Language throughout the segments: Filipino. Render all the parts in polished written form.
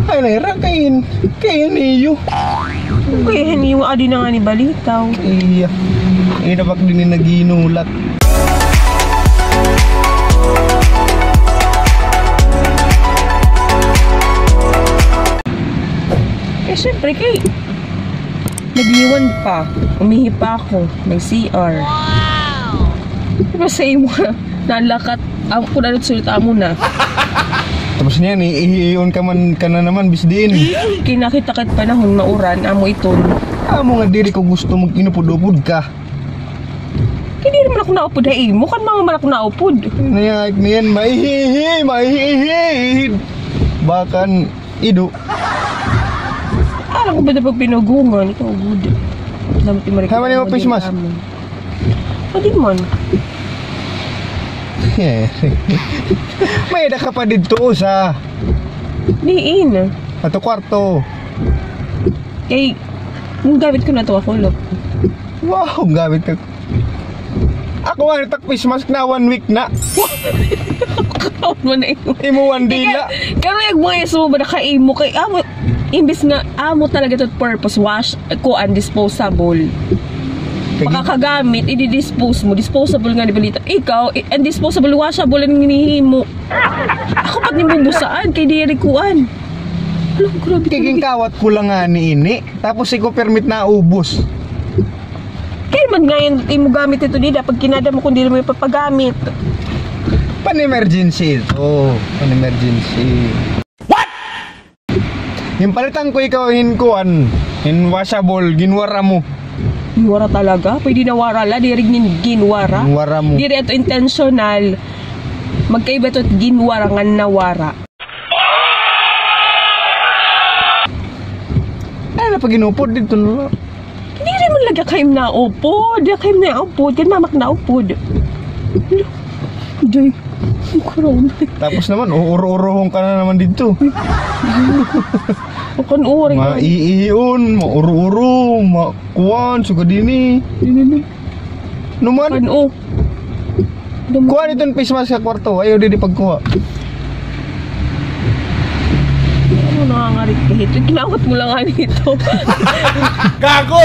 Ay, naira, kain niyo. Kaya yung adi na nga ni balitaw. Iya. Dapat din naginulat. Siyempre kay nagliwan pa, umihi pa ako, may CR. Wow! Diba sa'yo mo nalakat, ako na nagsulit mo na. Tapos niyan, iiyon ka na naman, bisdiin. Kinakita-kit panahon, mauran, amo iton. Amo nga diri ko gusto mag-inupod-upod ka. Hindi naman ako naupod, hay mo, kan mga man ako naupod. Nayak niyan, maihihi. Bakan, ido. Alam ko ba na pag pinugungan, ikaw good. Kama niyo face mask? Pwede man. May ka pa dito sa Diin. ato kwarto. Kay, yung gamit ko na to ako, look. Wow, gamit ka. Ako nga natak face mask na 1 week na. Kaon mo na imo. Imo 1 day na. Karo yung mga yeso ba naka-imo kay amo. Imbis nga amo talaga to purpose wash ko undisposable. Makakagamit, i-dispose mo, disposable nga ni balita. Ikaw, undisposable, washable ang hinihimo. Ako pat nimbubusaan kay di rikuan. Alam, grabe. Kiging kawat ko lang nga ni ini. Tapos iko permit na ubos. Kaya man nga yung mo gamit ito nila pag kinada mo kung di mo ipapagamit. Pan-emergency ito. Pan-emergency. What? Yung palitan ko ikaw hinkuan, washable, ginwara mo. Ginwara talaga? Pwede nawara la, di rin yung ginwara. Ginwara mo. Di rin ito intentional. Magkaiba ito at ginwara nga nawara. Ay, napag inupod dito no. Hindi rin mo lagya kayo na upod. Di kayo na upod. Yan mamak na upod. Joy. Tapos naman, uuro-urohong ka na naman dito. Bukan uri. Maiiyon, mauro-uro, makuan, sugadini. Numan? Ano? Kuha nito yung face mask sa kwarto. Ayaw din ipagkuha. Ano nangangarit ka ito? Kinakot mo lang nga nito. Kako!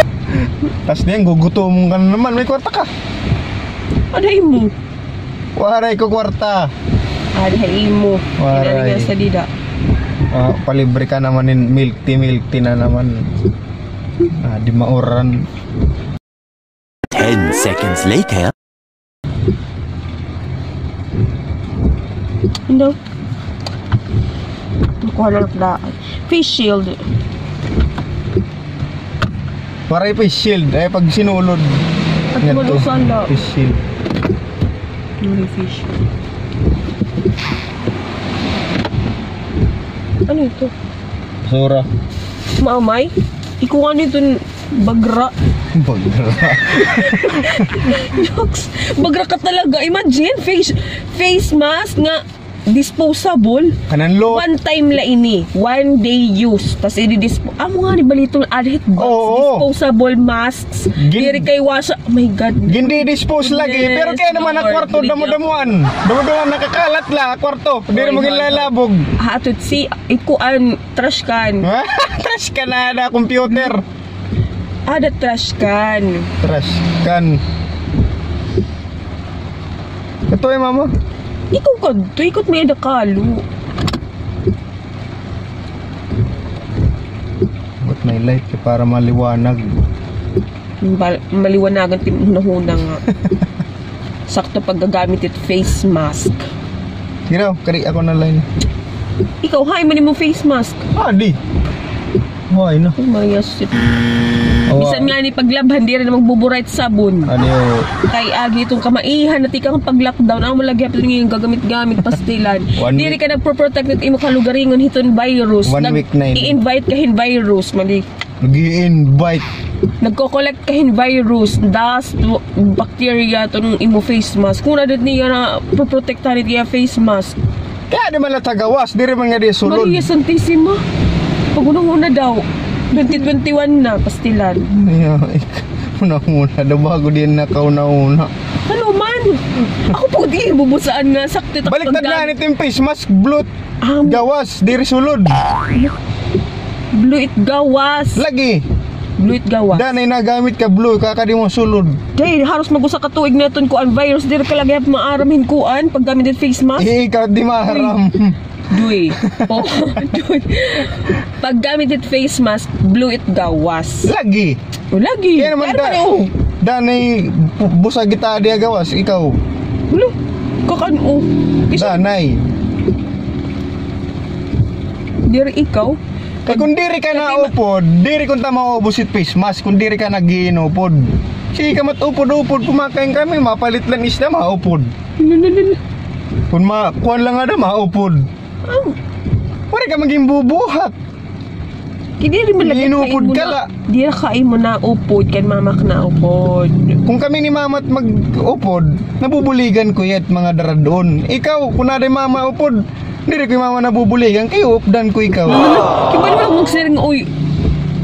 Tapos diyan, gugutomong ka na naman. May kwarta ka. Aday mo. Waray ko kwarta. Aday mo. Waray. Kinarigan sa dida. Palibre ka naman in milk tea na naman. Di mauran. 10 seconds later. Hindi. Makuha na daan. Face shield. Waray face shield. Ay pag sinulod. At malusan na. Face shield. Hindi face shield. Ano ito? Sura. Maamay? Ikaw nga nito bagra. Bagra. Jokes. Bagra ka talaga. Imagine, face mask nga disposable. Kanan lo. One time la ini. 1 day use. Tapos i-dispose. Amo nga ni balitong adhit box. Disposable masks. Diri kay washa. Oh my God. Gindi dispose lagi. Yes, Pero kaya naman ang Lord. kwarto damo-damuan. Damo-damuan nakakalat la kwarto. Diri mo gilalabog. Hatod si ikuan trash can. Trash ka na computer. Ada trash can. Trash can. Ito eh mama. Ikaw ka to. Ikot may adakalo. But may light para maliwanag. Maliwanagan tinunahuna nga. Sakto paggagamit ito face mask. Ginaw, kari ako na line. Ikaw, hay man mo face mask. Di. Why na? Oh my gosh. Bisan nga ni paglabhan, di rin na magbuburait sabon. Ano yun? Kay agi itong kamaihan na tikang pag-lockdown. Ang malagi hapon yung gagamit-gamit pastilan. Di rin ka nagpo-protect at imo kalugaringon hiton virus. 1 week na yun. I-invite kahin virus. Mali. Nag-i-invite. Nagko-collect kahin virus. Dust, bacteria, itong imo face mask. Kung na doon niya na pro-protectan niya face mask. Kaya di man natagawas. Di rin man nga di sulod. Maria Santissima. Pag-unang-una daw. 2021 na, pastilan. Una-una, daw bago din na kauna-una. Ano man? Ako po di, bubusaan nga. Sakti. Baliktad na nito yung face mask, bloot. Gawas, di sulod. Blue it gawas. Lagi. Blue it gawas. Danay nagamit ka blue kakadi mo sulod. Day, haros magusa ka tuig na ton kuan virus dir ka lagi maaramin kuan pag gamit face mask. Ikaw di maharam. Duy. Oh, duy. Pag gamit face mask, blue it gawas. Lagi. O lagi. Kaya naman danay busa kita dia gawas ikaw. Blue. Kakano. Danay. Dir ikaw. Kaya kung diri ka na upod, diri kung tama ubusit face mask, kung diri ka nagiinupod. Sige ka matupod-upod, kumakain kami, mapalit lang isda, maupod. Kung kuhan lang ada, maupod. Wala ka maging bubuhat. Hindi rin mo lagi Inupod kain mo ka na. la. Di na kain mo na upod, kan mamak na upod. Kung kami ni mamat mag-upod, nabubuligan ko yet mga daradon. Ikaw, kung na mama upod, diri ko yung mama nabubuligan, kayo updan ko ikaw. Kiba naman magsiring, uy,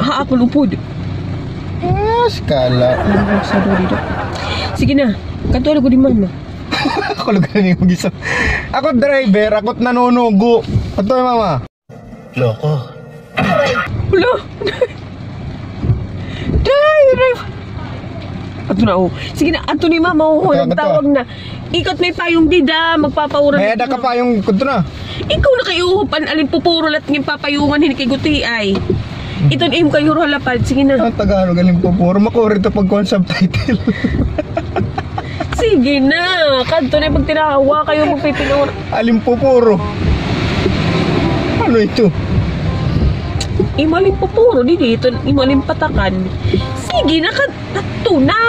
haakon upod. Skala. Sige na, kantuan ko di mama. Ako lugar na yung mag-isa. Ako driver, ako't nanunugo. Ato yung mama. Loko. Wala. Drive. Ato na oh. Sige na, ato ni mama oh, Ato, nagtawag na. Ikot may payong dida, magpapauran. May ada ka pa yung kunto na. Ikaw na kayo pan alin pupuro lat ng papayungan hindi kay guti ay. Iton im kayo halapad. Sige na. Ang Tagalog galing po puro makuri to pag subtitle. Sige na. Kanto na pag tinawa kayo magpipinawar. Alim po puro. Ano ito? Imalim pupuro di dito, imalim patakan. Sige na kanto na.